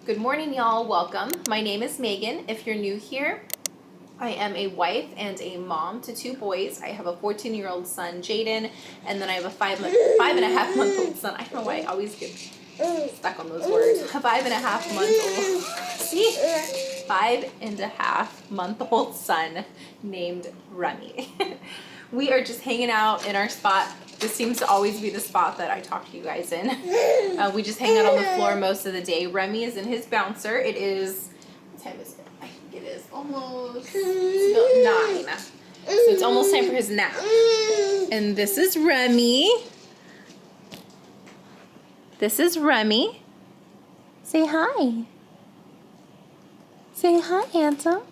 Good morning, y'all. Welcome. My name is Megan. If you're new here, I am a wife and a mom to two boys. I have a 14-year-old son, Jaden, and then I have a 5.5-month-old son. I don't know why I always get stuck on those words. A 5.5-month-old, see? 5.5-month-old son named Remy. We are just hanging out in our spot. This seems to always be the spot that I talk to you guys in. We just hang out on the floor most of the day. Remy is in his bouncer. It is, what time is it? I think it is almost about 9. So it's almost time for his nap. And this is Remy. This is Remy. Say hi. Say hi, handsome.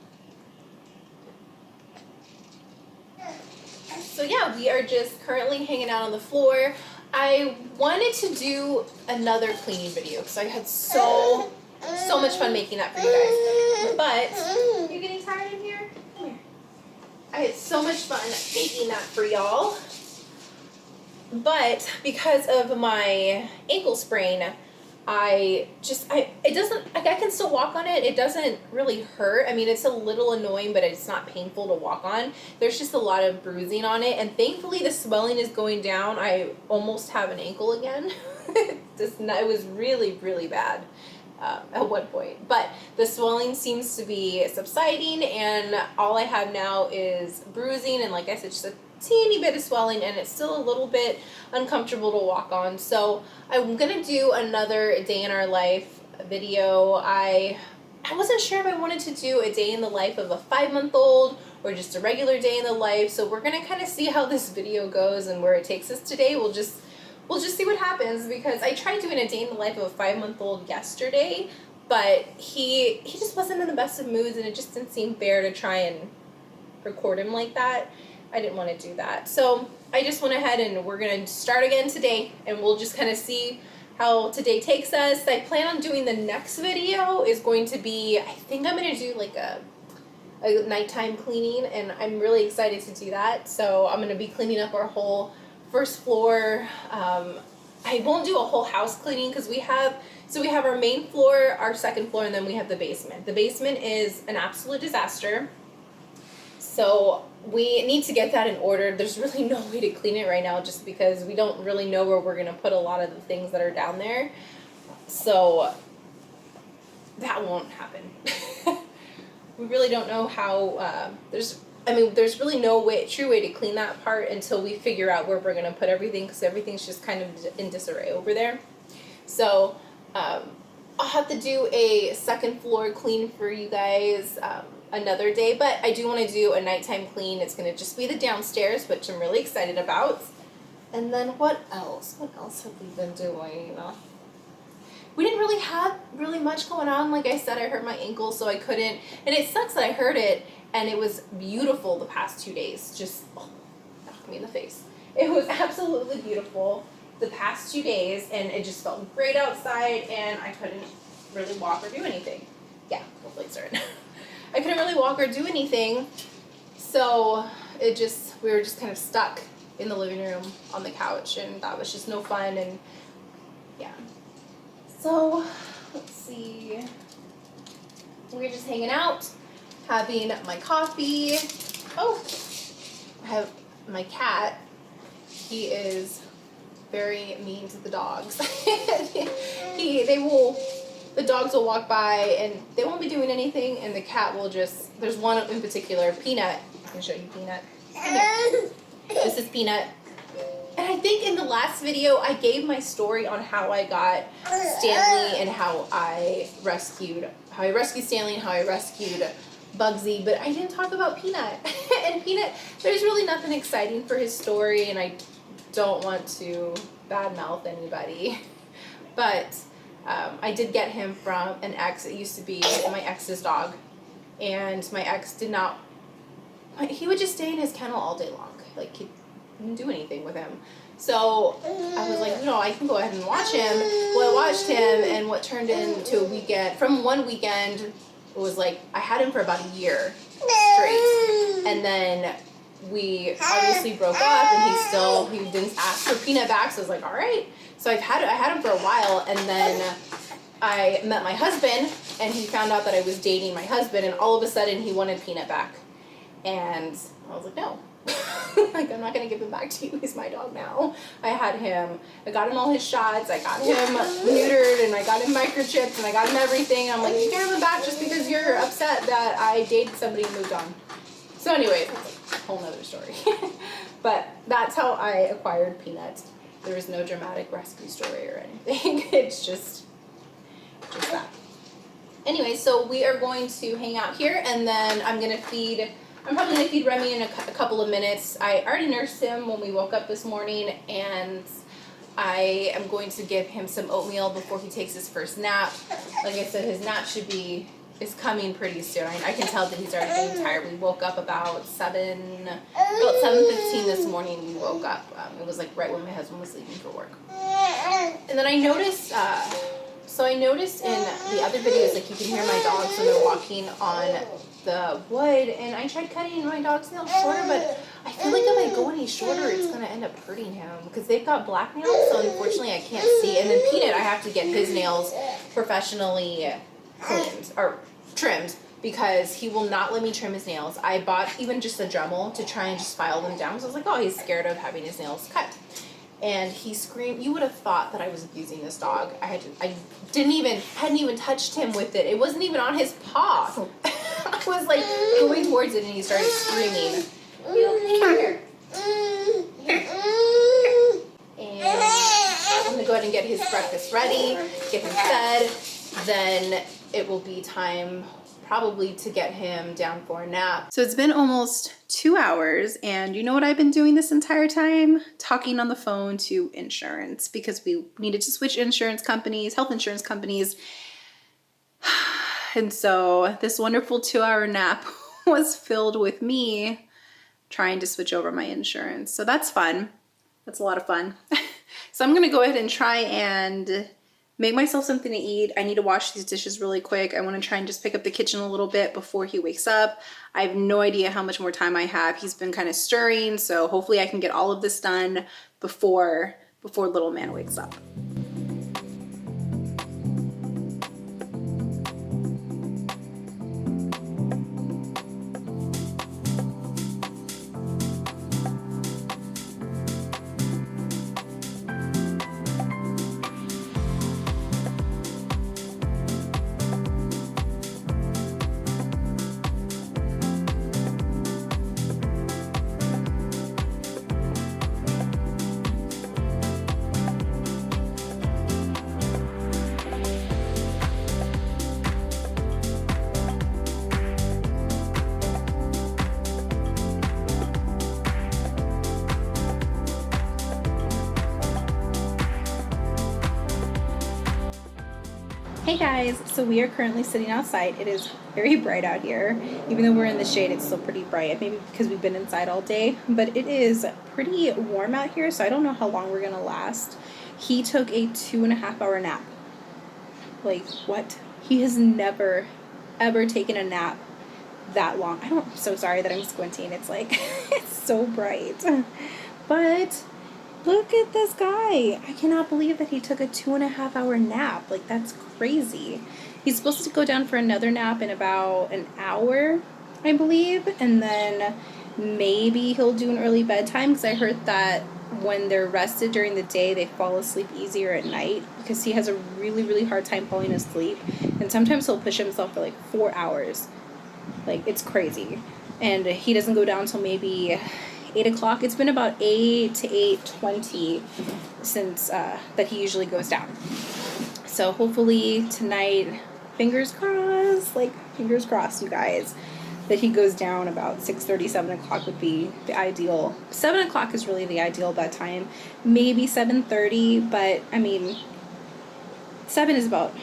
So yeah, we are just currently hanging out on the floor. I wanted to do another cleaning video because I had so much fun making that for you guys. But, you getting tired in here? Come here. I had so much fun making that for y'all. But because of my ankle sprain, I can still walk on it. It doesn't really hurt. I mean, it's a little annoying, but it's not painful to walk on. There's just a lot of bruising on it, and thankfully the swelling is going down. I almost have an ankle again. It was really, really bad at one point, but the swelling seems to be subsiding, and all I have now is bruising, and like I said, just a teeny bit of swelling, and it's still a little bit uncomfortable to walk on. So I'm gonna do another day in our life video. I wasn't sure if I wanted to do a day in the life of a 5-month-old or just a regular day in the life, so we're gonna kind of see how this video goes and where it takes us today. We'll just see what happens, because I tried doing a day in the life of a 5-month-old yesterday, but he just wasn't in the best of moods, and it just didn't seem fair to try and record him like that. I didn't want to do that. So I just went ahead and we're going to start again today, and we'll just kind of see how today takes us. I plan on doing the next video is going to be, I think I'm going to do like a nighttime cleaning, and I'm really excited to do that. So I'm going to be cleaning up our whole first floor. I won't do a whole house cleaning because we have our main floor, our second floor, and then we have the basement. The basement is an absolute disaster. So we need to get that in order. There's really no way to clean it right now just because we don't really know where we're going to put a lot of the things that are down there. So that won't happen. We really don't know how, there's really no true way to clean that part until we figure out where we're going to put everything, because everything's just kind of in disarray over there. So I'll have to do a second floor clean for you guys another day, but I do want to do a nighttime clean. It's going to just be the downstairs, which I'm really excited about. And then what else? What else have we been doing? We didn't really have much going on. Like I said, I hurt my ankle, so I couldn't, and it sucks that I hurt it, and it was beautiful the past 2 days. Just knocked me in the face. It was absolutely beautiful the past 2 days, and it just felt great outside, and I couldn't really walk or do anything. Yeah, hopefully it's right. I couldn't really walk or do anything, so we were just kind of stuck in the living room on the couch, and that was just no fun, and yeah. So, let's see. We're just hanging out, having my coffee. Oh, I have my cat. He is very mean to the dogs. The dogs will walk by and they won't be doing anything, and the cat will just, there's one in particular, Peanut. I can show you Peanut. This is Peanut. And I think in the last video I gave my story on how I got Stanley and how I rescued Stanley and how I rescued Bugsy, but I didn't talk about Peanut. And Peanut, there's really nothing exciting for his story, and I don't want to badmouth anybody. But I did get him from an ex. It used to be my ex's dog, and my ex he would just stay in his kennel all day long. Like, he didn't do anything with him. So I was like, I can go ahead and watch him. Well, I watched him, and what turned into a weekend, from one weekend, it was like, I had him for about a year straight. And then we obviously broke up, and he didn't ask for Peanut back, so I was like, all right. So I had him for a while, and then I met my husband, and he found out that I was dating my husband, and all of a sudden he wanted Peanut back. And I was like, no. Like, I'm not going to give him back to you. He's my dog now. I got him all his shots. I got him neutered, and I got him microchipped, and I got him everything. I'm like, you can't have him back just because you're upset that I dated somebody and moved on. So anyway, that's a whole nother story. But that's how I acquired Peanut. There was no dramatic rescue story or anything. It's just that. Anyway, so we are going to hang out here, and then I'm probably going to feed Remy in a couple of minutes. I already nursed him when we woke up this morning, and I am going to give him some oatmeal before he takes his first nap. Like I said, his nap is coming pretty soon. I can tell that he's already getting tired. We woke up about 7:15 this morning. We woke up. It was like right when my husband was leaving for work. And then I noticed, in the other videos, like you can hear my dogs when they're walking on the wood, and I tried cutting my dog's nails shorter, but I feel like if I go any shorter, it's going to end up hurting him because they've got black nails, so unfortunately I can't see. And then Peanut, I have to get his nails professionally cleaned or trimmed because he will not let me trim his nails. I bought even just a Dremel to try and just file them down, so I was like, oh, he's scared of having his nails cut. And he screamed. You would have thought that I was abusing this dog. I hadn't even touched him with it. It wasn't even on his paw. I was like going towards it, and he started screaming. Here. And I'm gonna go ahead and get his breakfast ready, get him fed. Then it will be time probably to get him down for a nap. So it's been almost 2 hours, and you know what I've been doing this entire time? Talking on the phone to insurance because we needed to switch insurance companies, health insurance companies. And so this wonderful 2-hour nap was filled with me trying to switch over my insurance. So that's fun. That's a lot of fun. So I'm gonna go ahead and try and make myself something to eat. I need to wash these dishes really quick. I want to try and just pick up the kitchen a little bit before he wakes up. I have no idea how much more time I have. He's been kind of stirring, so hopefully I can get all of this done before little man wakes up. Hey guys, so we are currently sitting outside. It is very bright out here. Even though we're in the shade, it's still pretty bright. Maybe because we've been inside all day, but it is pretty warm out here, so I don't know how long we're gonna last. He took a 2.5-hour nap. Like, what? He has never, ever taken a nap that long. I'm so sorry that I'm squinting. It's like, it's so bright. But look at this guy. I cannot believe that he took a 2.5-hour nap. Like, that's crazy. He's supposed to go down for another nap in about an hour, I believe. And then maybe he'll do an early bedtime because I heard that when they're rested during the day, they fall asleep easier at night because he has a really, really hard time falling asleep. And sometimes he'll push himself for like 4 hours. Like, it's crazy. And he doesn't go down till maybe 8 o'clock. It's been about 8 to 8:20 since that he usually goes down. So hopefully tonight, fingers crossed, you guys, that he goes down about 6:30, 7 o'clock would be the ideal. 7 o'clock is really the ideal bedtime. Maybe 7:30, but I mean, 7 is about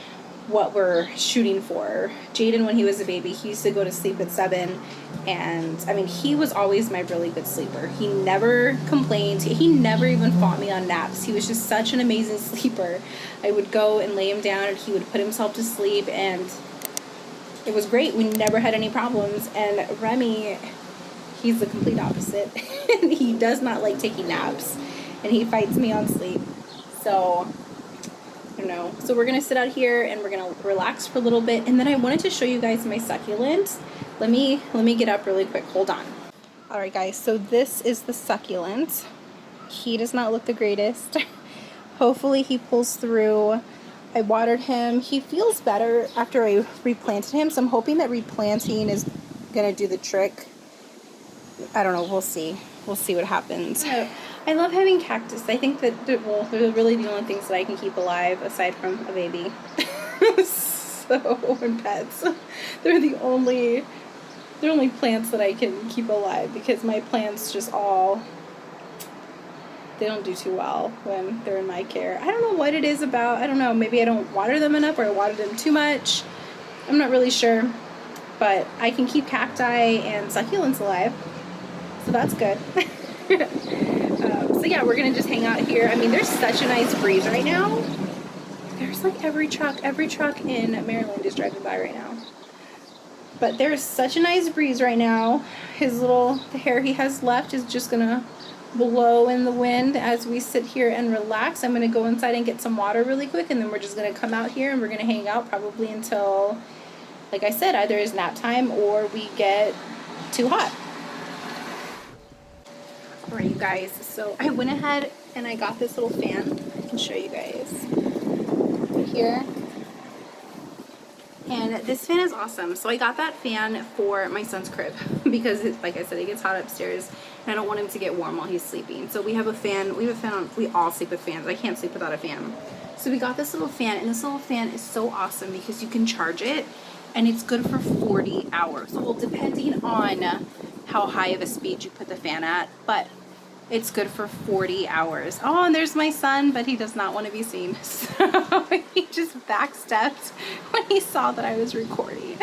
what we're shooting for. Jaden, when he was a baby, he used to go to sleep at 7, and I mean, he was always my really good sleeper. He never complained. He never even fought me on naps. He was just such an amazing sleeper. I would go and lay him down, and he would put himself to sleep, and it was great. We never had any problems. And Remy, he's the complete opposite. He does not like taking naps, and he fights me on sleep. So I don't know. So we're gonna sit out here and we're gonna relax for a little bit, and then I wanted to show you guys my succulent. Let me get up really quick. Hold on. All right, guys. So this is the succulent. He does not look the greatest. Hopefully he pulls through. I watered him. He feels better after I replanted him, so I'm hoping that replanting is gonna do the trick. I don't know. We'll see. We'll see what happens. I love having cactus. I think that they're really the only things that I can keep alive aside from a baby. And pets. They're the only plants that I can keep alive, because my plants just they don't do too well when they're in my care. I don't know what it is about. I don't know. Maybe I don't water them enough, or I water them too much. I'm not really sure. But I can keep cacti and succulents alive. So that's good. So yeah, we're going to just hang out here. I mean, there's such a nice breeze right now. There's like every truck in Maryland is driving by right now. But there's such a nice breeze right now. The hair he has left is just going to blow in the wind as we sit here and relax. I'm going to go inside and get some water really quick, and then we're just going to come out here and we're going to hang out probably until, like I said, either is nap time or we get too hot. Alright, you guys, so I went ahead and I got this little fan. I can show you guys here. And this fan is awesome. So I got that fan for my son's crib because, like I said, it gets hot upstairs and I don't want him to get warm while he's sleeping. So we have a fan on, we all sleep with fans. I can't sleep without a fan. So we got this little fan, and this little fan is so awesome because you can charge it and it's good for 40 hours. Well, depending on how high of a speed you put the fan at, but it's good for 40 hours. Oh, and there's my son, but he does not want to be seen. So he just backstepped when he saw that I was recording.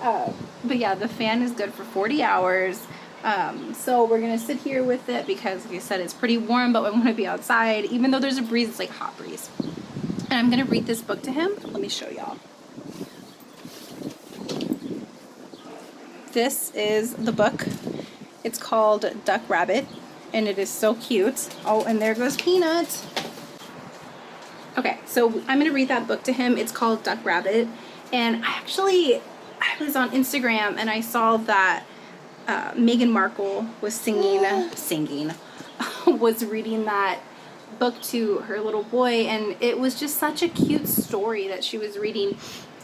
But yeah, the fan is good for 40 hours. So we're going to sit here with it because, like I said, it's pretty warm, but we want to be outside. Even though there's a breeze, it's like hot breeze. And I'm going to read this book to him. Let me show y'all. This is the book. It's called Duck Rabbit, and it is so cute. Oh, and there goes Peanut. Okay, so I'm going to read that book to him. It's called Duck Rabbit, and I was on Instagram and I saw that Meghan Markle was was reading that book to her little boy, and it was just such a cute story that she was reading.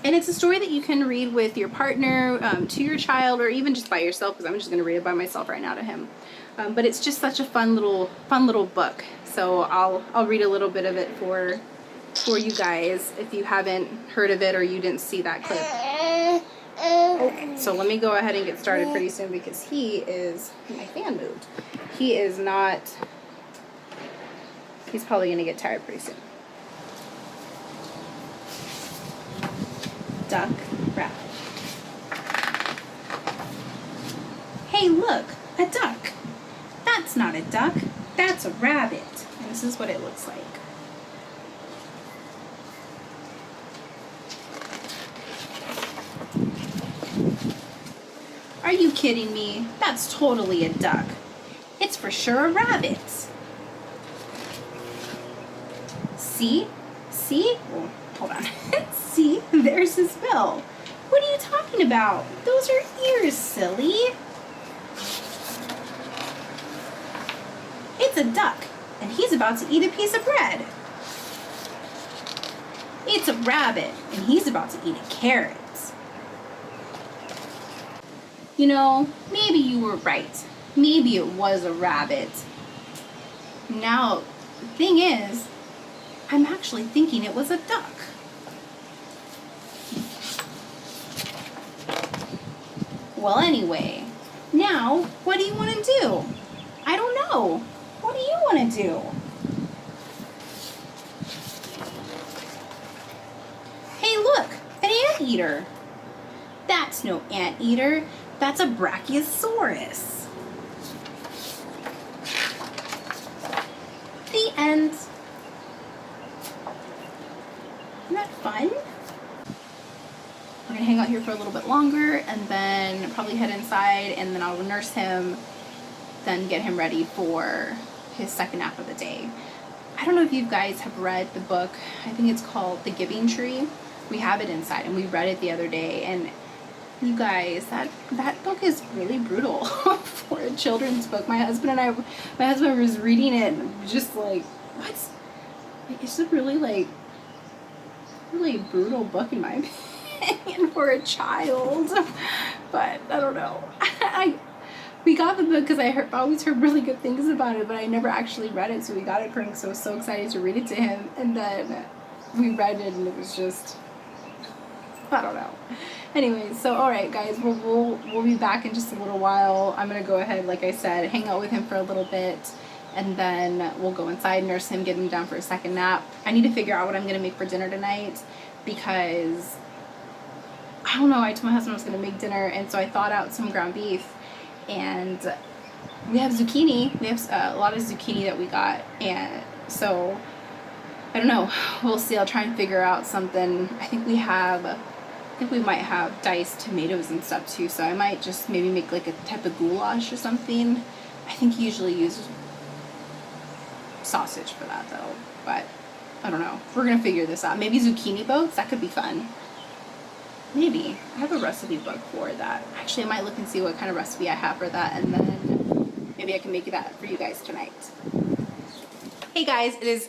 And it's a story that you can read with your partner, to your child, or even just by yourself, because I'm just going to read it by myself right now to him. But it's just such a fun little book. So I'll read a little bit of it for you guys if you haven't heard of it or you didn't see that clip. Okay, so let me go ahead and get started pretty soon because my fan moved. He's probably going to get tired pretty soon. Duck Rabbit. Hey, look, a duck. That's not a duck, that's a rabbit. And this is what it looks like. Are you kidding me? That's totally a duck. It's for sure a rabbit. See? Oh, hold on. See? There's his bill. What are you talking about? Those are ears, silly. It's a duck, and he's about to eat a piece of bread. It's a rabbit, and he's about to eat a carrot. You know, maybe you were right. Maybe it was a rabbit. Now, the thing is, I'm actually thinking it was a duck. Well, anyway, now, what do you want to do? I don't know. What do you want to do? Hey, look, an anteater. That's no anteater. That's a brachiosaurus. The end. Isn't that fun? We're gonna hang out here for a little bit longer and then probably head inside, and then I'll nurse him, then get him ready for his second nap of the day. I don't know if you guys have read the book. I think it's called The Giving Tree. We have it inside, and we read it the other day. And you guys, that book is really brutal for a children's book. My husband was reading it, and just like, what? Like, it's a really brutal book in my opinion for a child. But I don't know. We got the book because I always heard really good things about it, but I never actually read it, so we got it for him, so I was so excited to read it to him, and then we read it, and it was just, I don't know. Anyway, so alright guys, we'll be back in just a little while. I'm going to go ahead, like I said, hang out with him for a little bit, and then we'll go inside, nurse him, get him down for a second nap. I need to figure out what I'm going to make for dinner tonight, because, I don't know, I told my husband I was going to make dinner, and so I thawed out some ground beef. And we have zucchini. We have a lot of zucchini that we got, and so I don't know. We'll see. I'll try and figure out something. I think we might have diced tomatoes and stuff too. So I might just maybe make like a type of goulash or something. I think he usually uses sausage for that though. But I don't know. We're gonna figure this out. Maybe zucchini boats. That could be fun. Maybe. I have a recipe book for that. Actually, I might look and see what kind of recipe I have for that, and then maybe I can make that for you guys tonight. Hey guys, it is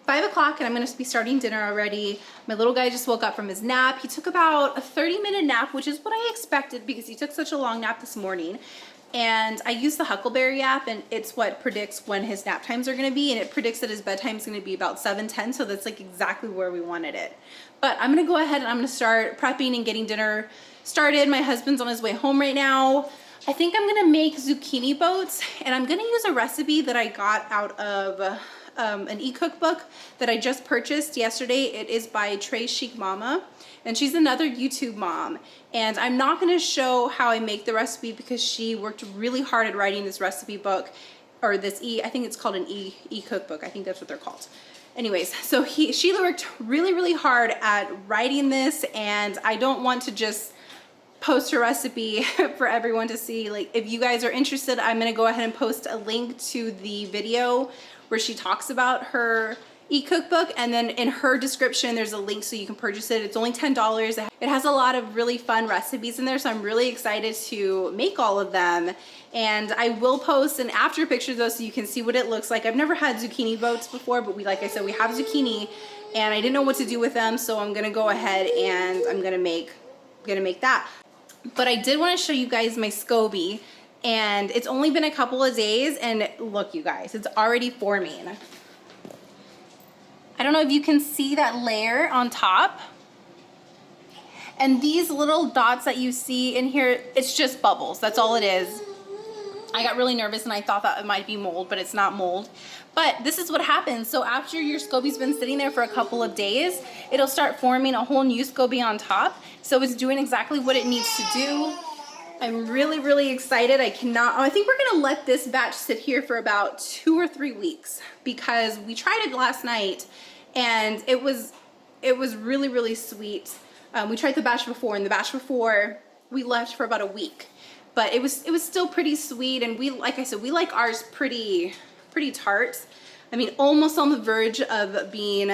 5 o'clock and I'm going to be starting dinner already. My little guy just woke up from his nap. He took about a 30-minute nap, which is what I expected because he took such a long nap this morning. And I use the Huckleberry app, and it's what predicts when his nap times are going to be, and it predicts that his bedtime is going to be about 7:10, so that's like exactly where we wanted it. But I'm going to go ahead and I'm going to start prepping and getting dinner started. My husband's on his way home right now. I think I'm going to make zucchini boats, and I'm going to use a recipe that I got out of an e-cookbook that I just purchased yesterday. It is by Chic Mama, and she's another YouTube mom. And I'm not going to show how I make the recipe because she worked really hard at writing this recipe book, or this I think it's called an e-cookbook. I think that's what they're called. Anyways, so she worked really hard at writing this, and I don't want to just post her recipe for everyone to see. Like, if you guys are interested, I'm going to go ahead and post a link to the video where she talks about her e-cookbook, and then in her description there's a link so you can purchase it. It's only $10. It has a lot of really fun recipes in there, so I'm really excited to make all of them. And I will post an after picture though, so you can see what it looks like. I've never had zucchini boats before, but like I said, we have zucchini, and I didn't know what to do with them, so I'm gonna go ahead and I'm gonna make that. But I did want to show you guys my SCOBY, and it's only been a couple of days, and look you guys, it's already forming. I don't know if you can see that layer on top. And these little dots that you see in here, it's just bubbles. That's all it is. I got really nervous and I thought that it might be mold, but it's not mold. But this is what happens. So after your SCOBY's been sitting there for a couple of days, it'll start forming a whole new SCOBY on top. So it's doing exactly what it needs to do. I'm really excited. I think we're gonna let this batch sit here for about 2 or 3 weeks because we tried it last night and it was really sweet. We tried the batch before, and the batch before we left for about a week, but it was still pretty sweet. And like I said, we like ours pretty tart. I mean, almost on the verge of being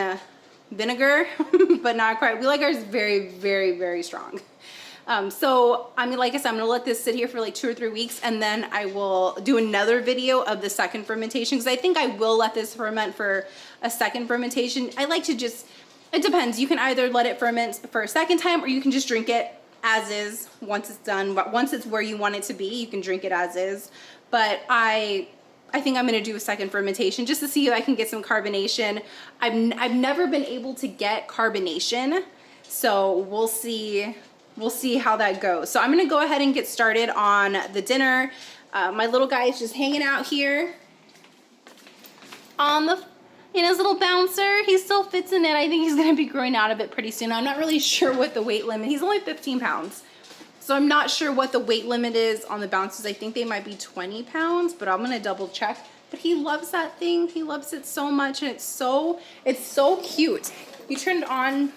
vinegar, but not quite. We like ours very strong. So I mean, like I said, I'm gonna let this sit here for like 2 or 3 weeks, and then I will do another video of the second fermentation, because I think I will let this ferment for a second fermentation. I like to just, it depends. You can either let it ferment for a second time, or you can just drink it as is once it's done. But once it's where you want it to be, you can drink it as is. But I think I'm gonna do a second fermentation just to see if I can get some carbonation. I've never been able to get carbonation, so we'll see how that goes. So I'm gonna go ahead and get started on the dinner. My little guy is just hanging out here in his little bouncer. He still fits in it. I think he's gonna be growing out of it pretty soon. I'm not really sure what the weight limit, he's only 15 pounds. So I'm not sure what the weight limit is on the bouncers. I think they might be 20 pounds, but I'm gonna double check. But he loves that thing. He loves it so much, and it's so cute. You turn it on,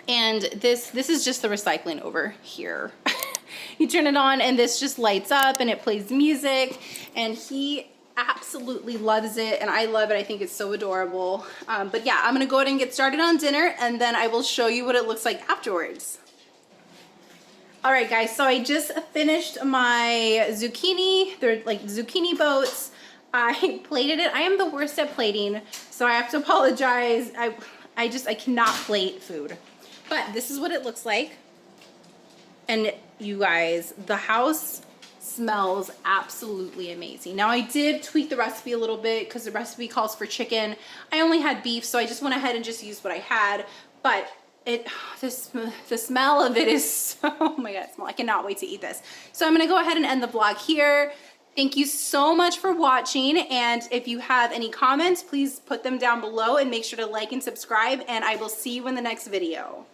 and this is just the recycling over here. You turn it on and this just lights up and it plays music, and he absolutely loves it, and I love it. I think it's so adorable. But yeah, I'm gonna go ahead and get started on dinner, and then I will show you what it looks like afterwards. All right, guys, so I just finished my zucchini. They're like zucchini boats. I plated it. I am the worst at plating, so I have to apologize. I cannot plate food. But this is what it looks like. And you guys, the house smells absolutely amazing. Now I did tweak the recipe a little bit because the recipe calls for chicken. I only had beef, so I just went ahead and just used what I had. But the smell of it is so, oh my God, I cannot wait to eat this. So I'm gonna go ahead and end the vlog here. Thank you so much for watching, and if you have any comments, please put them down below and make sure to like and subscribe, and I will see you in the next video.